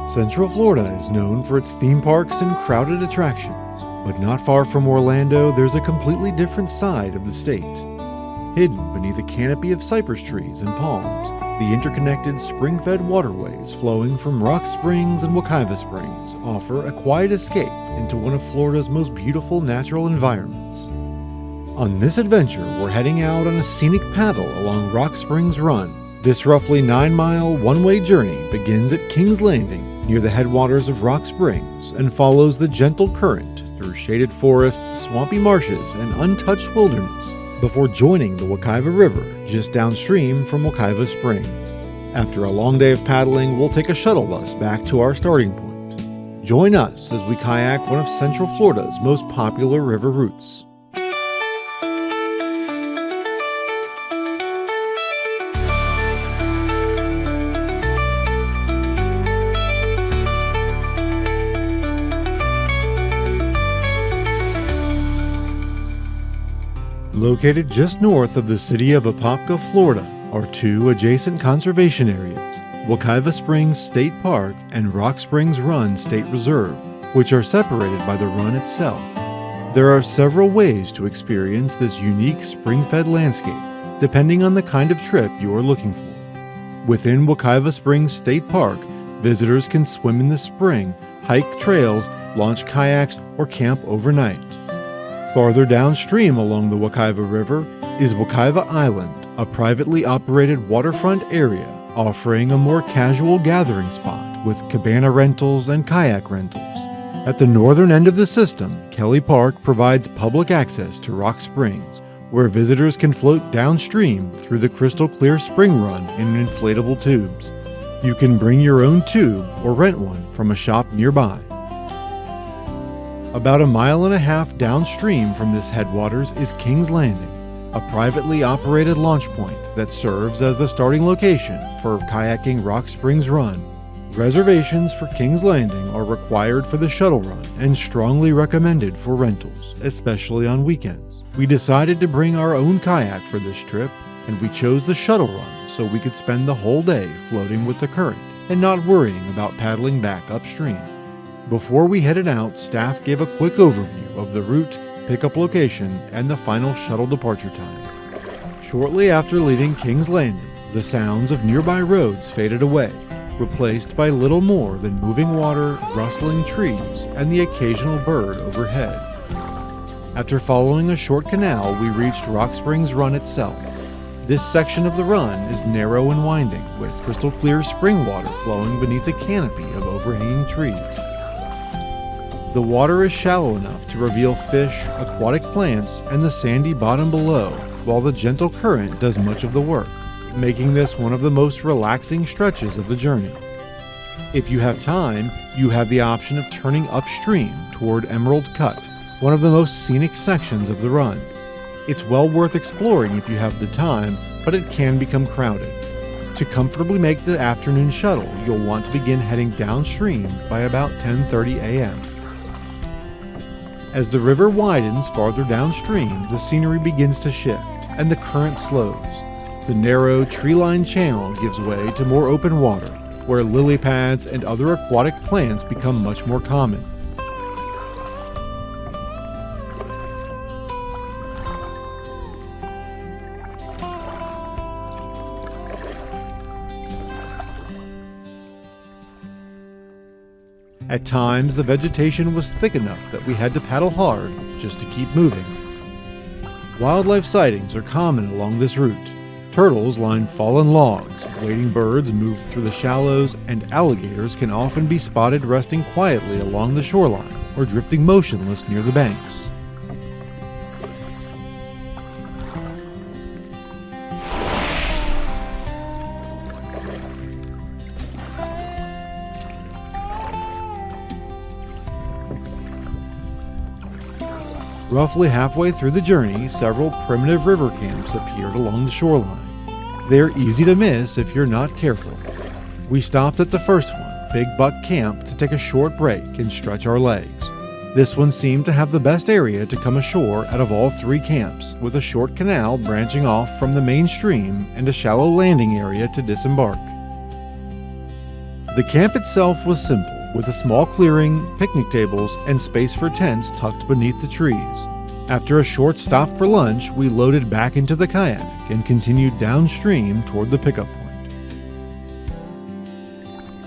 Central Florida is known for its theme parks and crowded attractions, but not far from Orlando, there's a completely different side of the state. Hidden beneath a canopy of cypress trees and palms, the interconnected spring-fed waterways flowing from Rock Springs and Wekiva Springs offer a quiet escape into one of Florida's most beautiful natural environments. On this adventure, we're heading out on a scenic paddle along Rock Springs Run. This roughly 9-mile one-way journey begins at Kings Landing, near the headwaters of Rock Springs, and follows the gentle current through shaded forests, swampy marshes, and untouched wilderness, before joining the Wekiva River just downstream from Wekiva Springs. After a long day of paddling, we'll take a shuttle bus back to our starting point. Join us as we kayak one of Central Florida's most popular river routes. Located just north of the city of Apopka, Florida, are two adjacent conservation areas, Wekiva Springs State Park and Rock Springs Run State Reserve, which are separated by the run itself. There are several ways to experience this unique spring-fed landscape, depending on the kind of trip you are looking for. Within Wekiva Springs State Park, visitors can swim in the spring, hike trails, launch kayaks, or camp overnight. Farther downstream along the Wekiva River is Wekiva Island, a privately operated waterfront area offering a more casual gathering spot with cabana rentals and kayak rentals. At the northern end of the system, Kelly Park provides public access to Rock Springs, where visitors can float downstream through the crystal clear spring run in inflatable tubes. You can bring your own tube or rent one from a shop nearby. About 1.5 miles downstream from this headwaters is Kings Landing, a privately operated launch point that serves as the starting location for kayaking Rock Springs Run. Reservations for Kings Landing are required for the shuttle run and strongly recommended for rentals, especially on weekends. We decided to bring our own kayak for this trip, and we chose the shuttle run so we could spend the whole day floating with the current and not worrying about paddling back upstream. Before we headed out, staff gave a quick overview of the route, pickup location, and the final shuttle departure time. Shortly after leaving Kings Landing, the sounds of nearby roads faded away, replaced by little more than moving water, rustling trees, and the occasional bird overhead. After following a short canal, we reached Rock Springs Run itself. This section of the run is narrow and winding, with crystal clear spring water flowing beneath a canopy of overhanging trees. The water is shallow enough to reveal fish, aquatic plants, and the sandy bottom below, while the gentle current does much of the work, making this one of the most relaxing stretches of the journey. If you have time, you have the option of turning upstream toward Emerald Cut, one of the most scenic sections of the run. It's well worth exploring if you have the time, but it can become crowded. To comfortably make the afternoon shuttle, you'll want to begin heading downstream by about 10:30 a.m. As the river widens farther downstream, the scenery begins to shift, and the current slows. The narrow, tree-lined channel gives way to more open water, where lily pads and other aquatic plants become much more common. At times, the vegetation was thick enough that we had to paddle hard just to keep moving. Wildlife sightings are common along this route. Turtles line fallen logs, wading birds move through the shallows, and alligators can often be spotted resting quietly along the shoreline or drifting motionless near the banks. Roughly halfway through the journey, several primitive river camps appeared along the shoreline. They're easy to miss if you're not careful. We stopped at the first one, Big Buck Camp, to take a short break and stretch our legs. This one seemed to have the best area to come ashore out of all 3 camps, with a short canal branching off from the main stream and a shallow landing area to disembark. The camp itself was simple, with a small clearing, picnic tables, and space for tents tucked beneath the trees. After a short stop for lunch, we loaded back into the kayak and continued downstream toward the pickup point.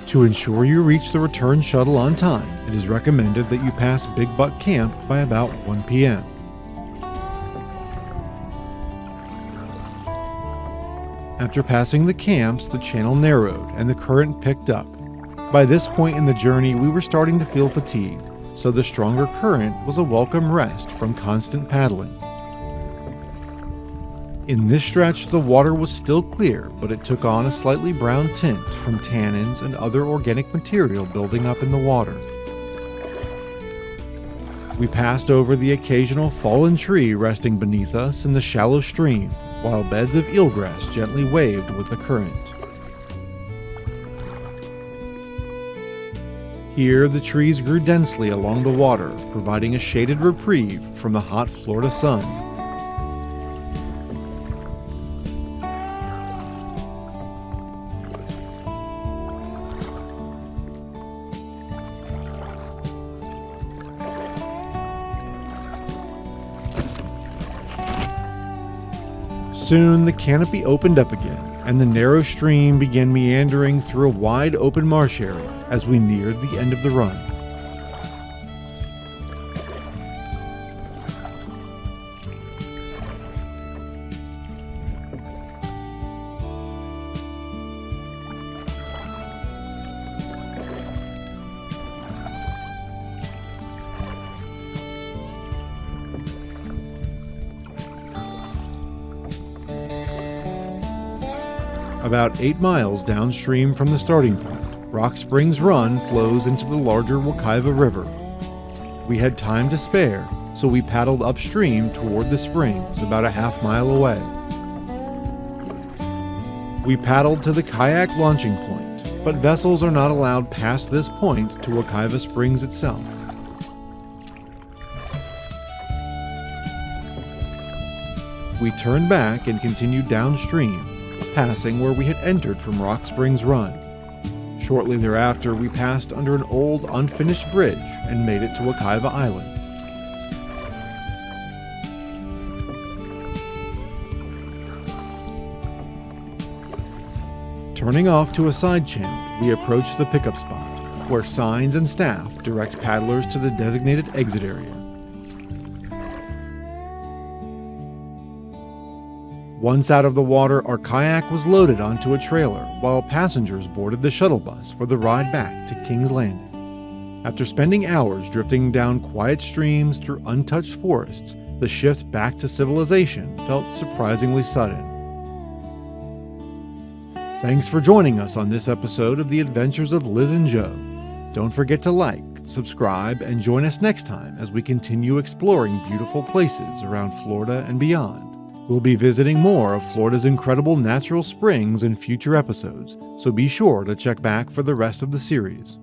To ensure you reach the return shuttle on time, it is recommended that you pass Big Buck Camp by about 1 p.m. After passing the camps, the channel narrowed and the current picked up. By this point in the journey, we were starting to feel fatigued, so the stronger current was a welcome rest from constant paddling. In this stretch, the water was still clear, but it took on a slightly brown tint from tannins and other organic material building up in the water. We passed over the occasional fallen tree resting beneath us in the shallow stream, while beds of eelgrass gently waved with the current. Here, the trees grew densely along the water, providing a shaded reprieve from the hot Florida sun. Soon, the canopy opened up again, and the narrow stream began meandering through a wide open marsh area as we neared the end of the run. About 8 miles downstream from the starting point, Rock Springs Run flows into the larger Wekiva River. We had time to spare, so we paddled upstream toward the springs about a half-mile away. We paddled to the kayak launching point, but vessels are not allowed past this point to Wekiva Springs itself. We turned back and continued downstream, passing where we had entered from Rock Springs Run. Shortly thereafter, we passed under an old, unfinished bridge and made it to Wekiva Island. Turning off to a side channel, we approached the pickup spot, where signs and staff direct paddlers to the designated exit area. Once out of the water, our kayak was loaded onto a trailer, while passengers boarded the shuttle bus for the ride back to King's Landing. After spending hours drifting down quiet streams through untouched forests, the shift back to civilization felt surprisingly sudden. Thanks for joining us on this episode of The Adventures of Liz and Joe. Don't forget to like, subscribe, and join us next time as we continue exploring beautiful places around Florida and beyond. We'll be visiting more of Florida's incredible natural springs in future episodes, so be sure to check back for the rest of the series.